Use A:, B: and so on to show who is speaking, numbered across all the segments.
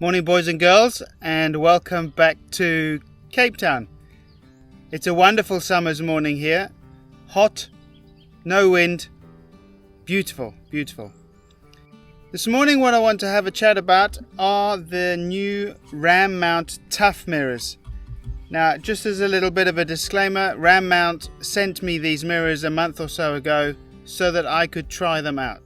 A: Morning boys and girls, and welcome back to Cape Town. It's a wonderful summer's morning here. Hot, no wind, beautiful, beautiful. This morning what I want to have a chat about are the new Ram Mount Tough mirrors. Now, just as a little bit of a disclaimer, Ram Mount sent me these mirrors a month or so ago so that I could try them out.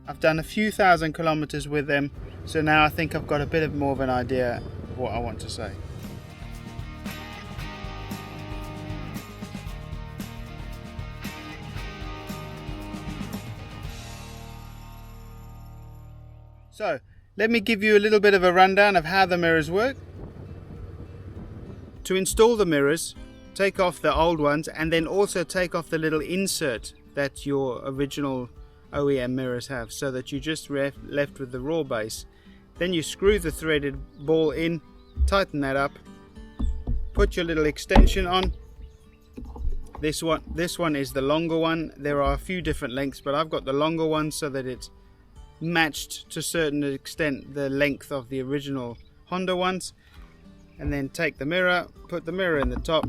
A: I've done a few thousand kilometers with them, so now I think I've got a bit more of an idea of what I want to say. So, let me give you a little bit of a rundown of how the mirrors work. To install the mirrors, take off the old ones and then also take off the little insert that your original OEM mirrors have, so that you just left with the raw base. Then you screw the threaded ball in, tighten that up, put your little extension on. This one is the longer one. There are a few different lengths, but I've got the longer one so that it's matched to a certain extent the length of the original Honda ones. And then take the mirror, put the mirror in the top,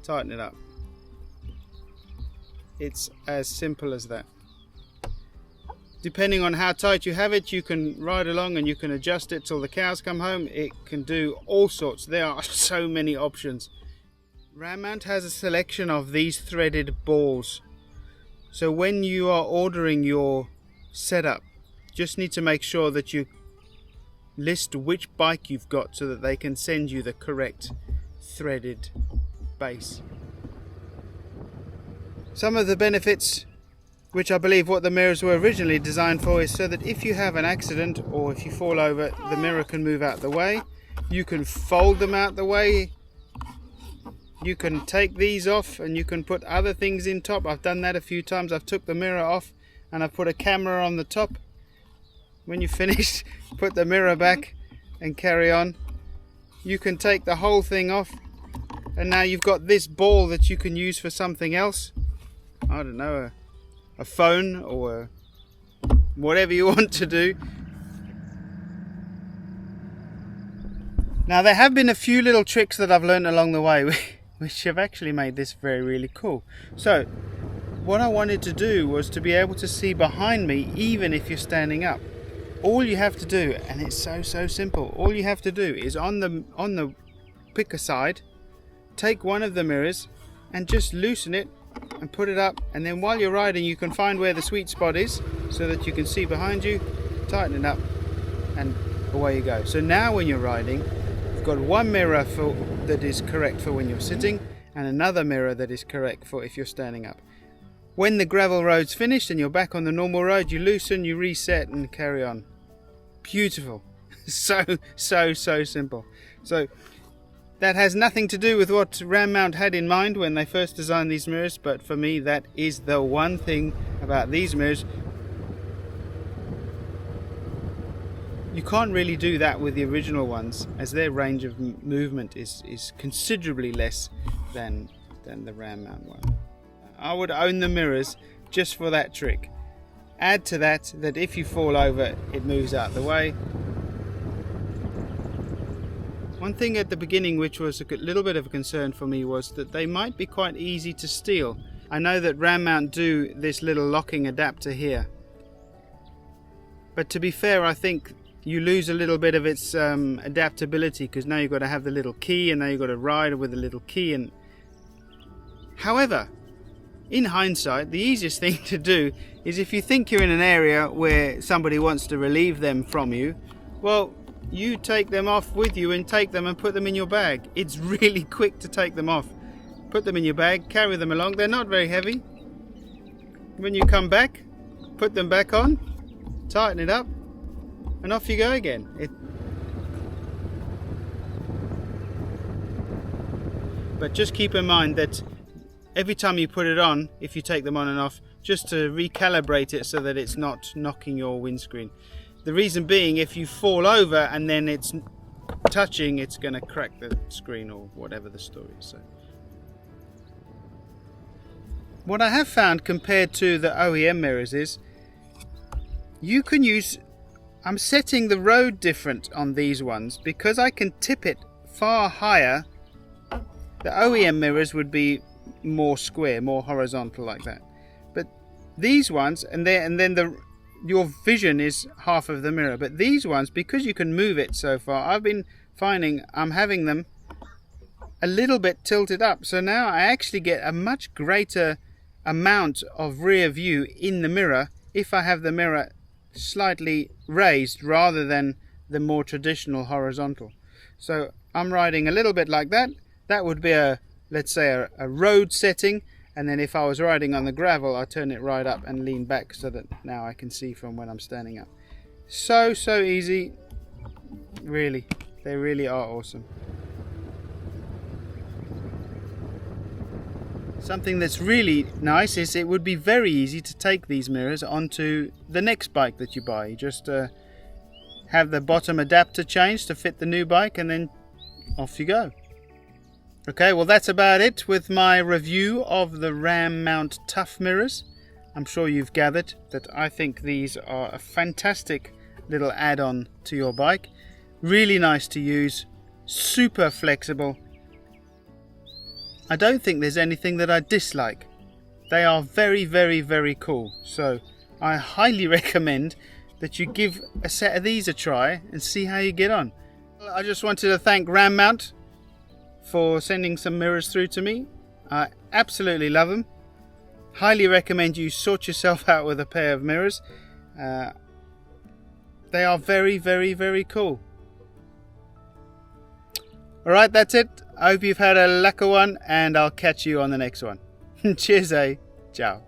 A: tighten it up. It's as simple as that. Depending on how tight you have it, you can ride along and you can adjust it till the cows come home. It can do all sorts. There are so many options. Ram Mount has a selection of these threaded balls. So when you are ordering your setup, just need to make sure that you list which bike you've got so that they can send you the correct threaded base. Some of the benefits, which I believe what the mirrors were originally designed for, is so that if you have an accident or if you fall over, the mirror can move out the way. You can fold them out the way. You can take these off and you can put other things in top. I've done that a few times. I've took the mirror off and I've put a camera on the top. When you finish, put the mirror back and carry on. You can take the whole thing off and now you've got this ball that you can use for something else. I don't know, a phone or whatever you want to do. Now there have been a few little tricks that I've learned along the way which have actually made this really cool. So what I wanted to do was to be able to see behind me even if you're standing up. All you have to do, and it's so simple, all you have to do is on the picker side, take one of the mirrors and just loosen it and put it up, and then while you're riding you can find where the sweet spot is so that you can see behind you, tighten it up and away you go. So now when you're riding, you've got one mirror that is correct for when you're sitting and another mirror that is correct for if you're standing up. When the gravel road's finished and you're back on the normal road, you loosen, you reset and carry on. Beautiful. So simple. So that has nothing to do with what Ram Mount had in mind when they first designed these mirrors, but for me that is the one thing about these mirrors. You can't really do that with the original ones, as their range of movement is considerably less than the Ram Mount one. I would own the mirrors just for that trick. Add to that if you fall over, it moves out the way. One thing at the beginning which was a little bit of a concern for me was that they might be quite easy to steal. I know that Ram Mount do this little locking adapter here, but to be fair, I think you lose a little bit of its adaptability, because now you've got to have the little key and now you've got to ride with the little key. And however, in hindsight, the easiest thing to do is, if you think you're in an area where somebody wants to relieve them from you, well, you take them off with you and take them and put them in your bag. It's really quick to take them off. Put them in your bag, carry them along. They're not very heavy. When you come back, put them back on, tighten it up, and off you go again. But just keep in mind that every time you put it on, if you take them on and off, just to recalibrate it so that it's not knocking your windscreen. The reason being, if you fall over and then it's touching, it's going to crack the screen or whatever the story is. So what I have found compared to the OEM mirrors is you can use I'm setting the road different on these ones because I can tip it far higher. The OEM mirrors would be more square, more horizontal like that. But these ones, and then your vision is half of the mirror. But these ones, because you can move it so far, I've been finding I'm having them a little bit tilted up. So now I actually get a much greater amount of rear view in the mirror if I have the mirror slightly raised rather than the more traditional horizontal. So I'm riding a little bit like that. That would be let's say a road setting, and then if I was riding on the gravel, I turn it right up and lean back so that now I can see from when I'm standing up. So easy. Really, they really are awesome. Something that's really nice is it would be very easy to take these mirrors onto the next bike that you buy. You just have the bottom adapter changed to fit the new bike, and then off you go. Okay, well that's about it with my review of the Ram Mount Tough mirrors. I'm sure you've gathered that I think these are a fantastic little add-on to your bike. Really nice to use, super flexible. I don't think there's anything that I dislike. They are very, very, very cool. So I highly recommend that you give a set of these a try and see how you get on. I just wanted to thank Ram Mount for sending some mirrors through to me. I absolutely love them. Highly recommend you sort yourself out with a pair of mirrors. They are very, very, very cool. Alright, that's it. I hope you've had a lekker one, and I'll catch you on the next one. Cheers, Ciao.